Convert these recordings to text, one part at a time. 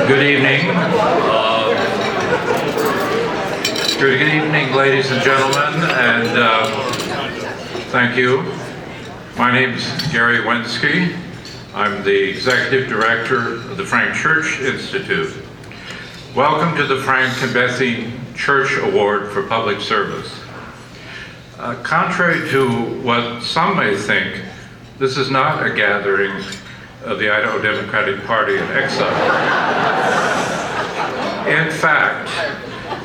Good evening. Good evening, ladies and gentlemen, and thank you. My name is Gary Wensky. I'm the Executive Director of the Frank Church Institute. Welcome to the Frank and Bethine Church Award for Public Service. Contrary to what some may think, this is not a gathering of the Idaho Democratic Party in exile. In fact,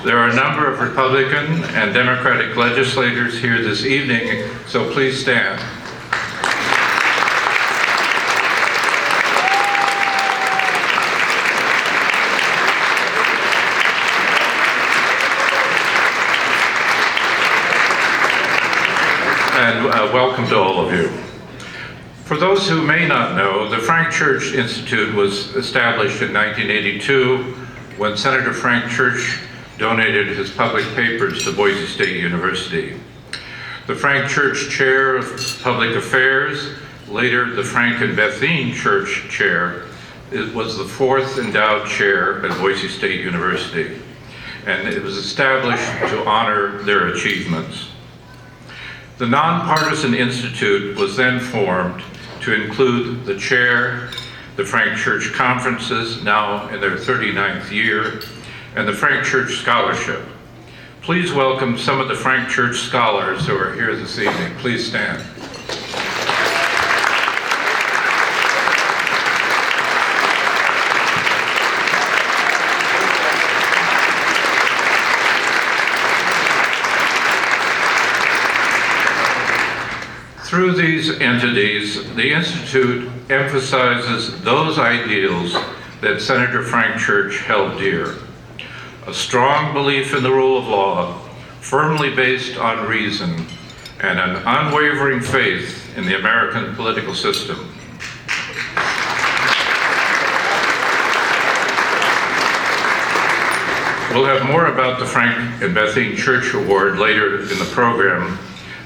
there are a number of Republican and Democratic legislators here this evening, so please stand. And welcome to all of you. For those who may not know, the Frank Church Institute was established in 1982 when Senator Frank Church donated his public papers to Boise State University. The Frank Church Chair of Public Affairs, later the Frank and Bethine Church Chair, was the fourth endowed chair at Boise State University, and it was established to honor their achievements. The Nonpartisan Institute was then formed to include the chair, the Frank Church Conferences, now in their 39th year, and the Frank Church Scholarship. Please welcome some of the Frank Church scholars who are here this evening. Please stand. Through these entities, the Institute emphasizes those ideals that Senator Frank Church held dear. A strong belief in the rule of law, firmly based on reason, and an unwavering faith in the American political system. We'll have more about the Frank and Bethine Church Award later in the program,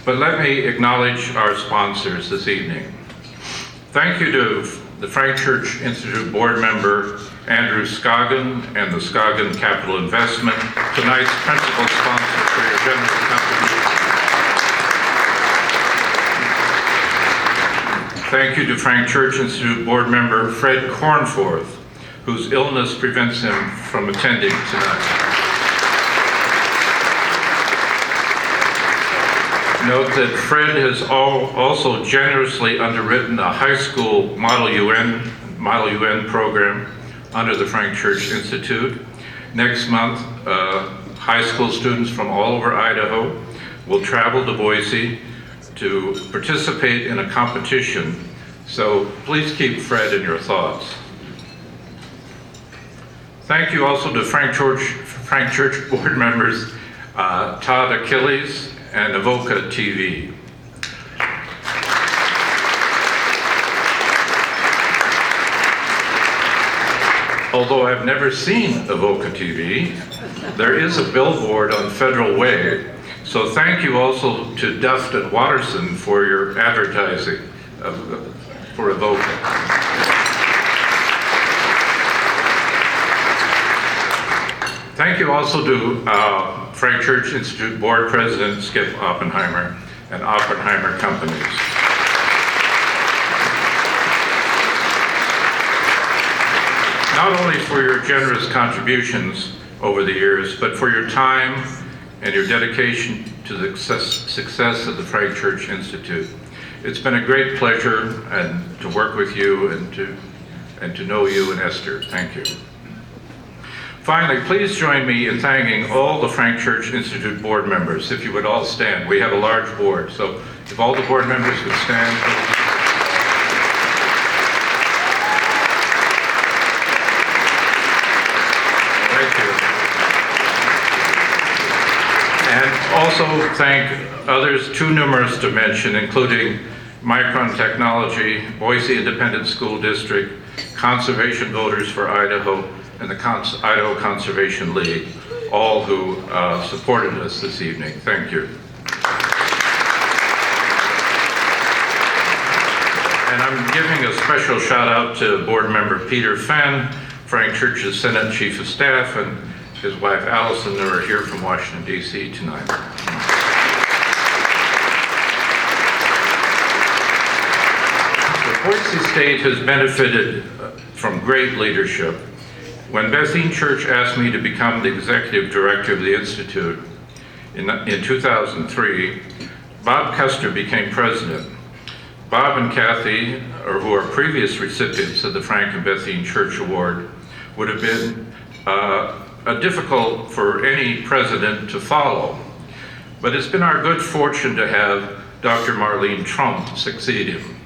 but let me acknowledge our sponsors this evening. Thank you to the Frank Church Institute board member Andrew Scoggin and the Scoggin Capital Investment, tonight's principal sponsor, for your generous contribution. Thank you to Frank Church Institute board member Fred Cornforth, whose illness prevents him from attending tonight. Note that Fred has also generously underwritten a high school Model UN program under the Frank Church Institute. Next month, high school students from all over Idaho will travel to Boise to participate in a competition, so please keep Fred in your thoughts. Thank you also to Frank Church board members Todd Achilles and Avoca TV. Although I've never seen Avoca TV, there is a billboard on Federal Way, so thank you also to Duft and Watterson for your advertising for Avoca. Thank you also to Frank Church Institute Board President Skip Oppenheimer and Oppenheimer Companies. Not only for your generous contributions over the years, but for your time and your dedication to the success of the Frank Church Institute. It's been a great pleasure to work with you and to know you and Esther. Thank you. Finally, please join me in thanking all the Frank Church Institute board members. If you would all stand. We have a large board, so if all the board members would stand. Thank you. And also thank others too numerous to mention, including Micron Technology, Boise Independent School District, Conservation Voters for Idaho, and the Idaho Conservation League, all who supported us this evening. Thank you. And I'm giving a special shout out to board member Peter Fenn Frank Church's Senate Chief of Staff, and his wife Allison, who are here from Washington, D.C. tonight. Boise State has benefited from great leadership. When Bethine Church asked me to become the executive director of the Institute in 2003, Bob Custer became president. Bob and Kathy, who are previous recipients of the Frank and Bethine Church Award, would have been difficult for any president to follow. But it's been our good fortune to have Dr. Marlene Trump succeed him.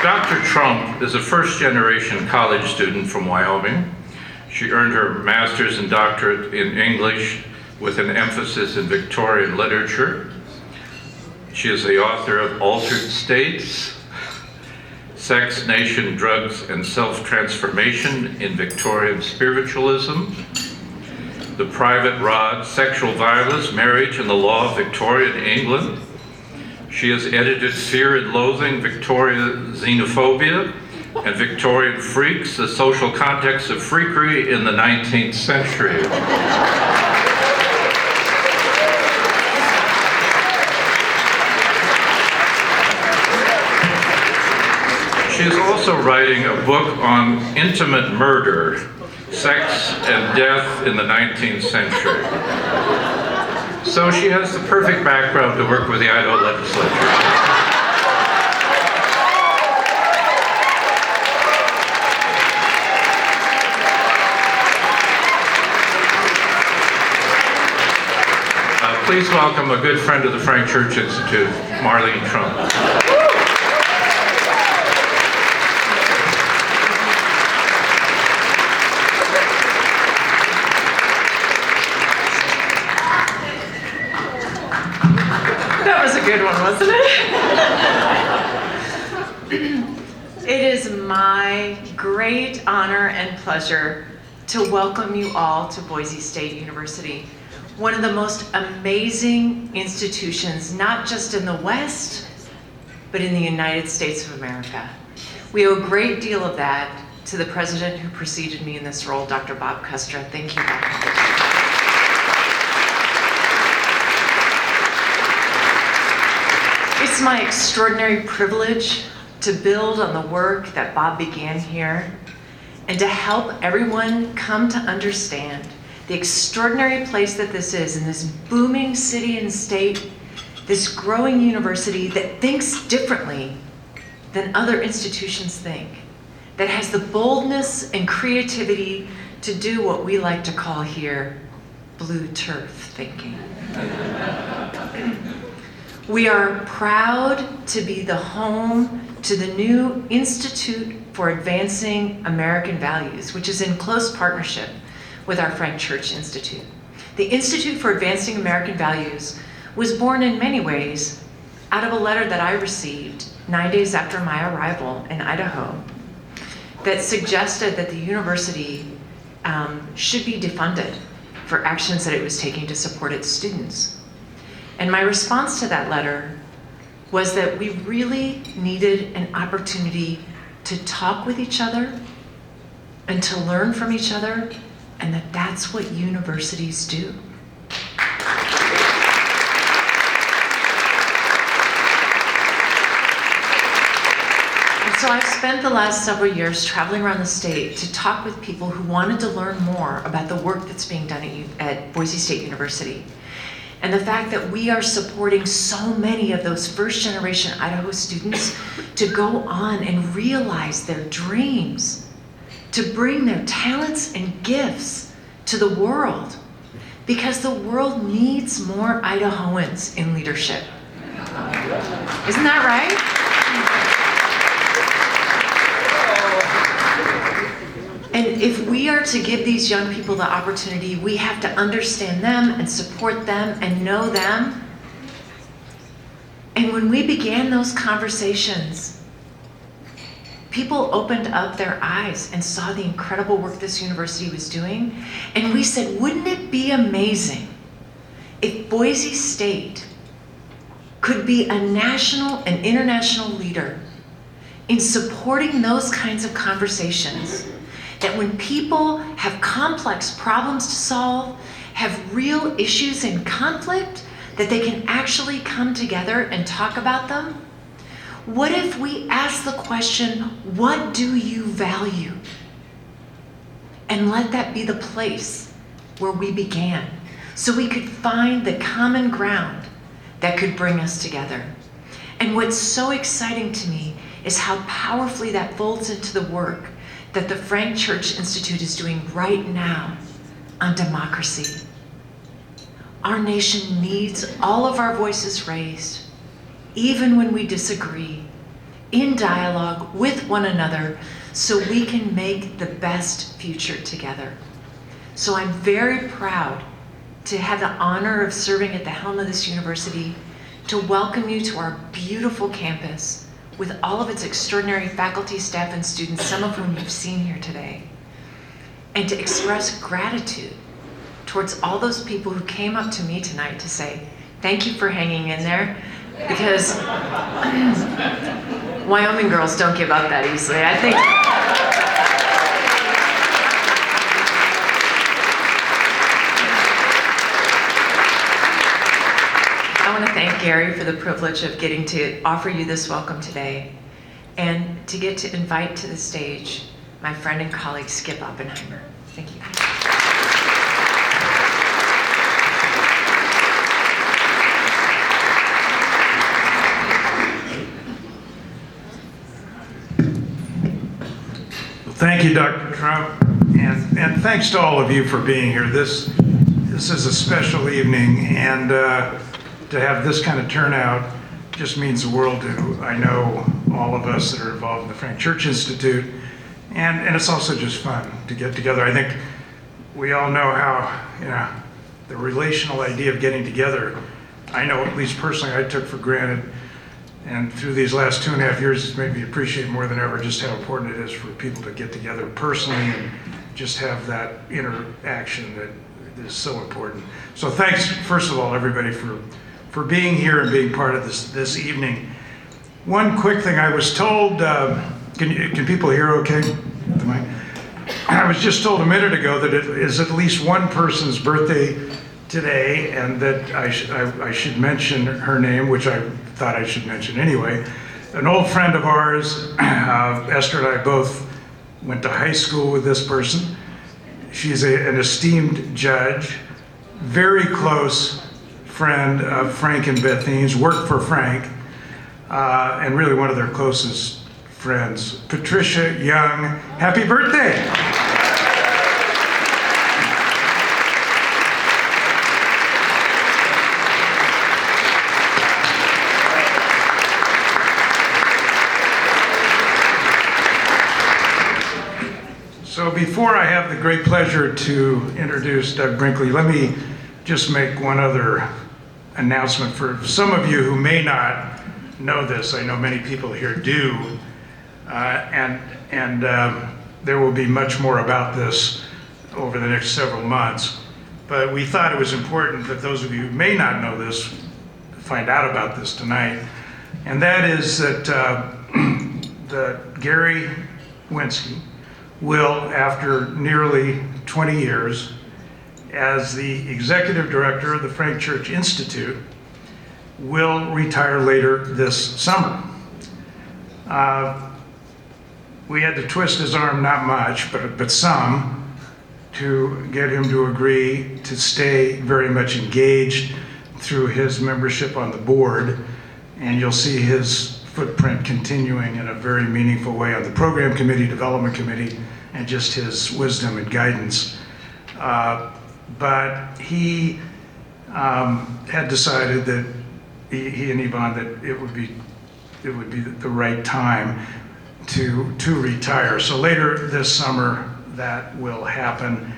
Dr. Trump is a first-generation college student from Wyoming. She earned her master's and doctorate in English with an emphasis in Victorian literature. She is the author of Altered States, Sex, Nation, Drugs, and Self-Transformation in Victorian Spiritualism, The Private Rod, Sexual Violence, Marriage, and the Law of Victorian England. She has edited Fear and Loathing, Victorian Xenophobia, and Victorian Freaks, the Social Context of Freakery in the 19th Century. She is also writing a book on intimate murder, sex and death in the 19th century. So she has the perfect background to work with the Idaho legislature. Please welcome a good friend of the Frank Church Institute, Marlene Trump. That was a good one, wasn't it? It is my great honor and pleasure to welcome you all to Boise State University, one of the most amazing institutions, not just in the West, but in the United States of America. We owe a great deal of that to the president who preceded me in this role, Dr. Bob Custer. Thank you, Bob. It's my extraordinary privilege to build on the work that Bob began here and to help everyone come to understand the extraordinary place that this is in this booming city and state, this growing university that thinks differently than other institutions think, that has the boldness and creativity to do what we like to call here blue turf thinking. We are proud to be the home to the new Institute for Advancing American Values, which is in close partnership with our Frank Church Institute. The Institute for Advancing American Values was born in many ways out of a letter that I received 9 days after my arrival in Idaho that suggested that the university should be defunded for actions that it was taking to support its students. And my response to that letter was that we really needed an opportunity to talk with each other and to learn from each other, and that's what universities do. And so I've spent the last several years traveling around the state to talk with people who wanted to learn more about the work that's being done at Boise State University. And the fact that we are supporting so many of those first-generation Idaho students to go on and realize their dreams, to bring their talents and gifts to the world, because the world needs more Idahoans in leadership. Isn't that right? And if we are to give these young people the opportunity, we have to understand them and support them and know them. And when we began those conversations, people opened up their eyes and saw the incredible work this university was doing. And we said, wouldn't it be amazing If Boise State could be a national and international leader in supporting those kinds of conversations, that when people have complex problems to solve, have real issues in conflict, that they can actually come together and talk about them? What if we ask the question, what do you value? And let that be the place where we began, so we could find the common ground that could bring us together. And what's so exciting to me is how powerfully that folds into the work that the Frank Church Institute is doing right now on democracy. Our nation needs all of our voices raised, even when we disagree, in dialogue with one another, so we can make the best future together. So I'm very proud to have the honor of serving at the helm of this university, to welcome you to our beautiful campus with all of its extraordinary faculty, staff, and students, some of whom you've seen here today, and to express gratitude towards all those people who came up to me tonight to say, thank you for hanging in there, because Wyoming girls don't give up that easily. I want to thank Gary for the privilege of getting to offer you this welcome today, and to get to invite to the stage my friend and colleague Skip Oppenheimer. Thank you. Thank you, Dr. Trump, and thanks to all of you for being here. This is a special evening, and to have this kind of turnout just means the world to, I know, all of us that are involved in the Frank Church Institute, and it's also just fun to get together. I think we all know how, the relational idea of getting together, I know at least personally I took for granted. And through these last 2.5 years, it's made me appreciate more than ever just how important it is for people to get together personally and just have that interaction that is so important. So thanks, first of all, everybody, for being here and being part of this evening. One quick thing, I was told, can people hear okay? I was just told a minute ago that it is at least one person's birthday today, and that I should mention her name, which I thought I should mention anyway. An old friend of ours, Esther and I both went to high school with this person. She's an esteemed judge, very close friend of Frank and Bethine's, worked for Frank, and really one of their closest friends. Patricia Young, happy birthday! So before I have the great pleasure to introduce Doug Brinkley, let me just make one other announcement for some of you who may not know this. I know many people here do, and there will be much more about this over the next several months. But we thought it was important that those of you who may not know this find out about this tonight, and that is that Gary Winsky will, after nearly 20 years as the executive director of the Frank Church Institute, will retire later this summer. We had to twist his arm, not much, but some, to get him to agree to stay very much engaged through his membership on the board, and you'll see his footprint continuing in a very meaningful way on the program committee, development committee, and just his wisdom and guidance. But he had decided that he and Yvonne, that it would be the right time to retire. So later this summer, that will happen.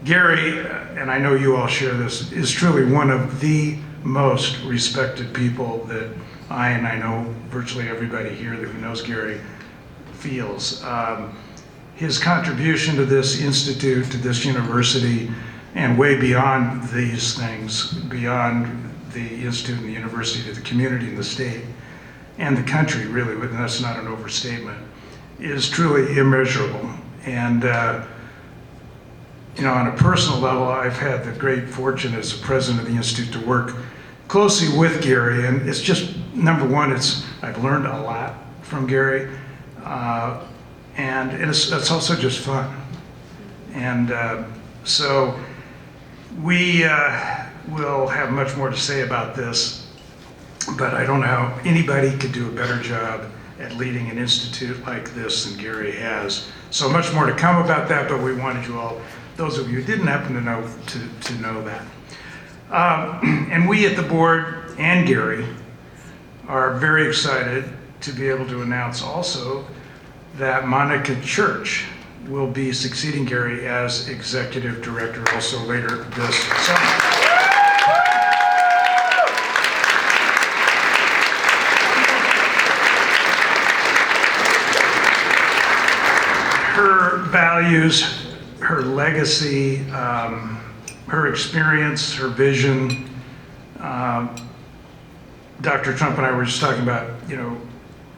Gary, and I know you all share this, is truly one of the most respected people that and I know virtually everybody here who knows Gary feels. His contribution to this institute, to this university, and way beyond these things, beyond the institute and the university, to the community and the state and the country, really, and that's not an overstatement, is truly immeasurable. And on a personal level, I've had the great fortune as the president of the institute to work closely with Gary, and it's just, number one, I've learned a lot from Gary, and it's also just fun. And so we will have much more to say about this, but I don't know how anybody could do a better job at leading an institute like this than Gary has. So much more to come about that, but we wanted you all, those of you who didn't happen to know, to know that. And we at the board and Gary are very excited to be able to announce also that Monica Church will be succeeding Gary as executive director also later this summer. Her values, her legacy, her experience, her vision. Dr. Trump and I were just talking about,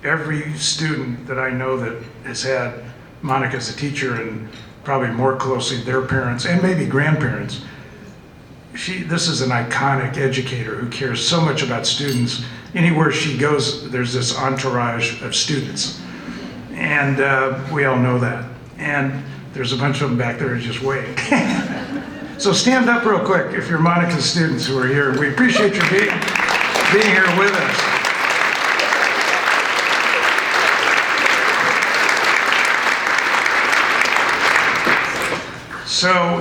every student that I know that has had Monica as a teacher, and probably more closely their parents and maybe grandparents, this is an iconic educator who cares so much about students. Anywhere she goes, there's this entourage of students. And we all know that. And there's a bunch of them back there just waiting. So stand up real quick if you're Monica's students who are here. We appreciate you being here with us. So,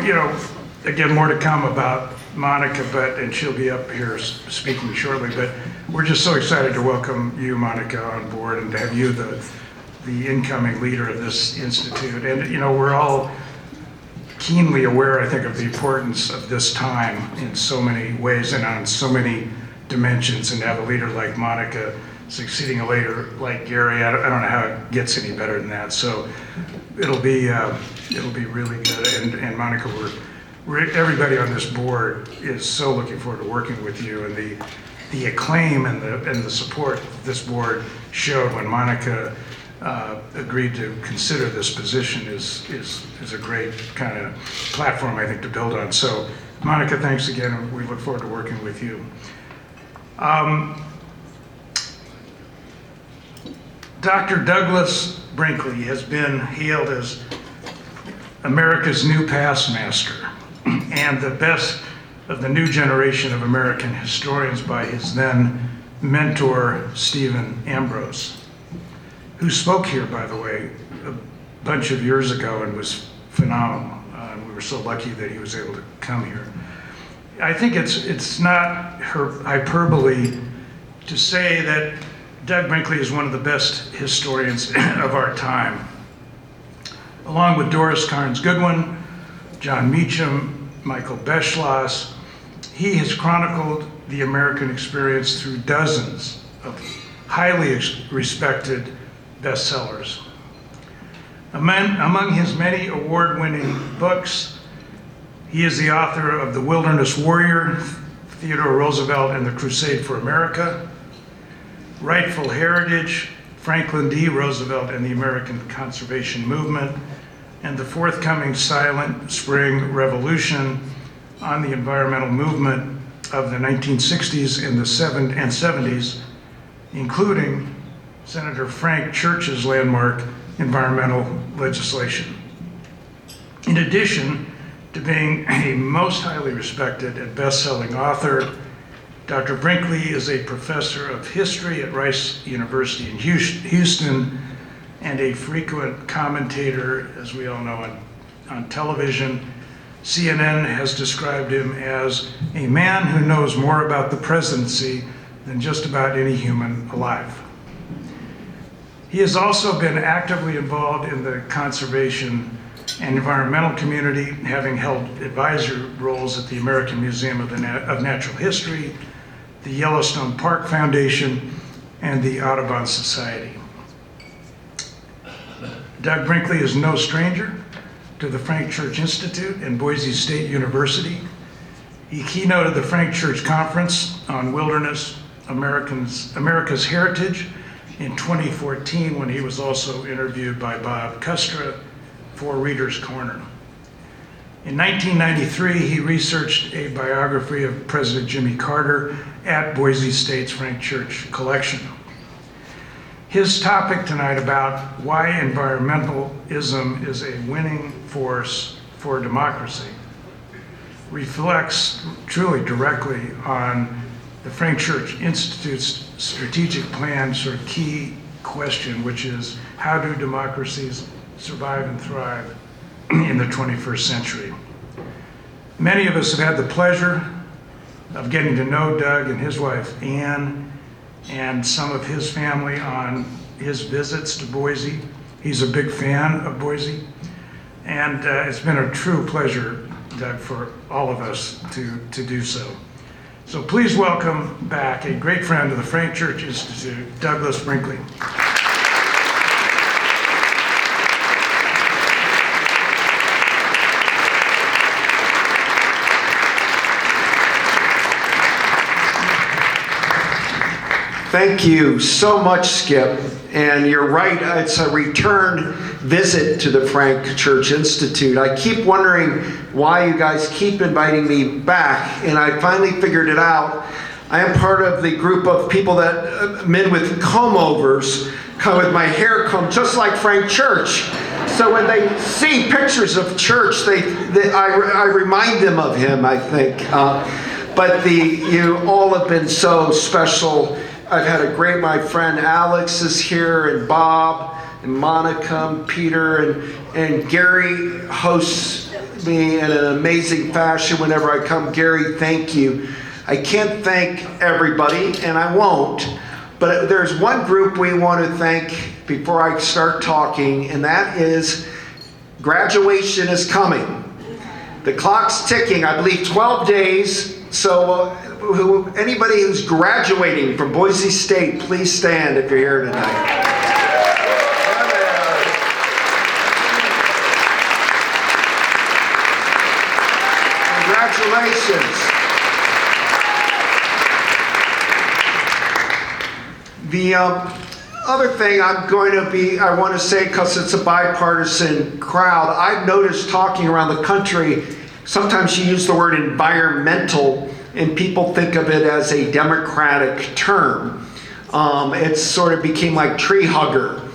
again, more to come about Monica, and she'll be up here speaking shortly, but we're just so excited to welcome you, Monica, on board, and to have you the incoming leader of this institute. And, we're all keenly aware, I think, of the importance of this time in so many ways and on so many dimensions, and to have a leader like Monica succeeding a leader like Gary, I don't know how it gets any better than that. So it'll be really good. And Monica, everybody on this board is so looking forward to working with you, and the acclaim and the support this board showed when Monica agreed to consider this position is a great kind of platform, I think, to build on. So Monica, thanks again, and we look forward to working with you. Dr. Douglas Brinkley has been hailed as America's new past master and the best of the new generation of American historians by his then mentor, Stephen Ambrose, who spoke here, by the way, a bunch of years ago and was phenomenal. We were so lucky that he was able to come here. I think it's not hyperbole to say that Doug Brinkley is one of the best historians of our time. Along with Doris Carnes Goodwin, John Meacham, Michael Beschloss, he has chronicled the American experience through dozens of highly respected bestsellers. Among his many award-winning books, he is the author of The Wilderness Warrior, Theodore Roosevelt and the Crusade for America, Rightful Heritage, Franklin D. Roosevelt and the American Conservation Movement, and the forthcoming Silent Spring Revolution on the environmental movement of the 1960s and 70s, including Senator Frank Church's landmark environmental legislation. In addition to being a most highly respected and best-selling author, Dr. Brinkley is a professor of history at Rice University in Houston and a frequent commentator, as we all know, on television. CNN has described him as a man who knows more about the presidency than just about any human alive. He has also been actively involved in the conservation and environmental community, having held advisory roles at the American Museum of Natural History, the Yellowstone Park Foundation, and the Audubon Society. Doug Brinkley is no stranger to the Frank Church Institute and Boise State University. He keynoted the Frank Church Conference on Wilderness, America's Heritage in 2014, when he was also interviewed by Bob Custra for Reader's Corner. In 1993, he researched a biography of President Jimmy Carter at Boise State's Frank Church collection. His topic tonight about why environmentalism is a winning force for democracy reflects truly directly on the Frank Church Institute's strategic plan sort of key question, which is how do democracies survive and thrive in the 21st century? Many of us have had the pleasure of getting to know Doug and his wife Ann and some of his family on his visits to Boise. He's a big fan of Boise, and it's been a true pleasure, Doug, for all of us to do so. So please welcome back a great friend of the Frank Church Institute, Douglas Brinkley. Thank you so much, Skip. And you're right, it's a return visit to the Frank Church Institute. I keep wondering why you guys keep inviting me back, and I finally figured it out. I am part of the group of people that, men with comb-overs, come with my hair combed just like Frank Church. So when they see pictures of church, I remind them of him, I think. But you all have been so special. I've had my friend Alex is here, and Bob, and Monica, and Peter, and Gary hosts me in an amazing fashion whenever I come. Gary, thank you. I can't thank everybody, and I won't, but there's one group we want to thank before I start talking, and that is graduation is coming. The clock's ticking, I believe 12 days, so anybody who's graduating from Boise State, please stand if you're here tonight. Congratulations. The other thing I want to say, because it's a bipartisan crowd, I've noticed talking around the country, sometimes you use the word environmental, and people think of it as a Democratic term. It sort of became like tree hugger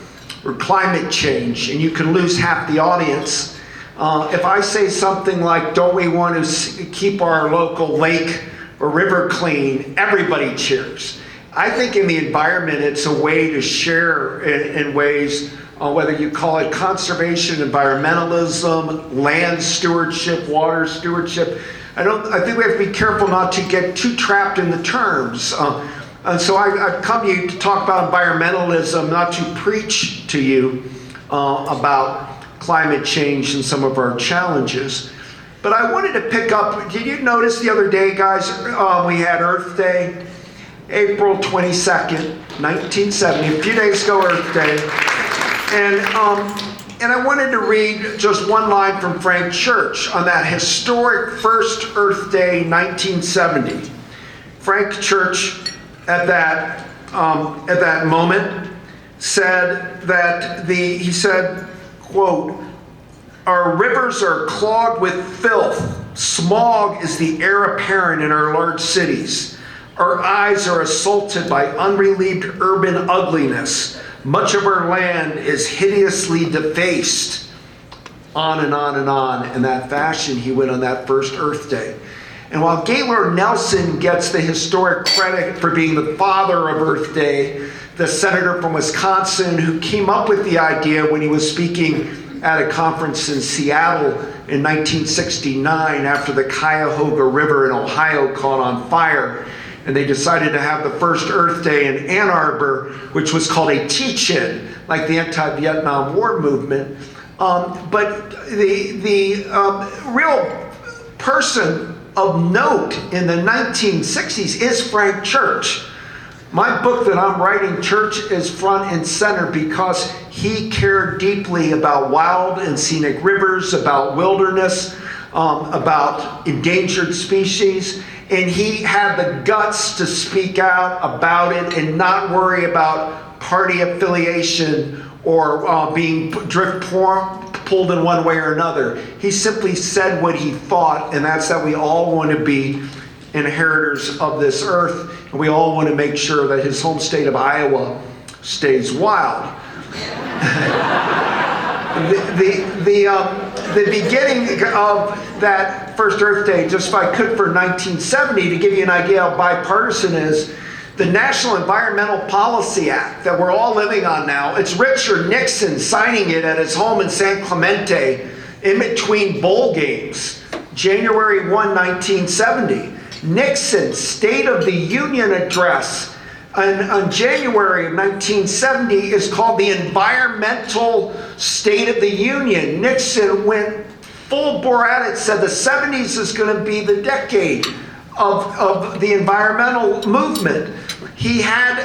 or climate change, and you can lose half the audience. If I say something like, don't we want to keep our local lake or river clean, everybody cheers. I think in the environment, it's a way to share in ways, whether you call it conservation, environmentalism, land stewardship, water stewardship. I think we have to be careful not to get too trapped in the terms. And so I've come to you to talk about environmentalism, not to preach to you about climate change and some of our challenges. But I wanted to pick up, did you notice the other day, guys, we had Earth Day, April 22nd, 1970, a few days ago, Earth Day. And I wanted to read just one line from Frank Church on that historic first Earth Day, 1970. Frank Church at that moment said that he said, quote, "Our rivers are clogged with filth. Smog is the air apparent in our large cities. Our eyes are assaulted by unrelieved urban ugliness. Much of our land is hideously defaced." On and on and on. In that fashion, he went on that first Earth Day. And while Gaylord Nelson gets the historic credit for being the father of Earth Day, the senator from Wisconsin who came up with the idea when he was speaking at a conference in Seattle in 1969 after the Cuyahoga River in Ohio caught on fire, and they decided to have the first Earth Day in Ann Arbor, which was called a teach-in, like the anti-Vietnam War movement. But the real person of note in the 1960s is Frank Church. My book that I'm writing, Church is front and center because he cared deeply about wild and scenic rivers, about wilderness, about endangered species, and he had the guts to speak out about it and not worry about party affiliation or being pulled in one way or another. He simply said what he thought, and that's that we all want to be inheritors of this earth, and we all want to make sure that his home state of Iowa stays wild. The beginning of that first Earth Day, just if I could, for 1970, to give you an idea how bipartisan it is, the National Environmental Policy Act that we're all living on now, it's Richard Nixon signing it at his home in San Clemente in between bowl games, January 1, 1970. Nixon's State of the Union address on January of 1970 is called the Environmental State of the Union. Nixon went full bore at it, said the 70s is going to be the decade of the environmental movement. He had,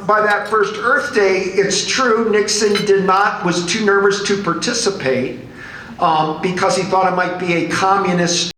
by that first Earth Day, it's true, Nixon was too nervous to participate because he thought it might be a communist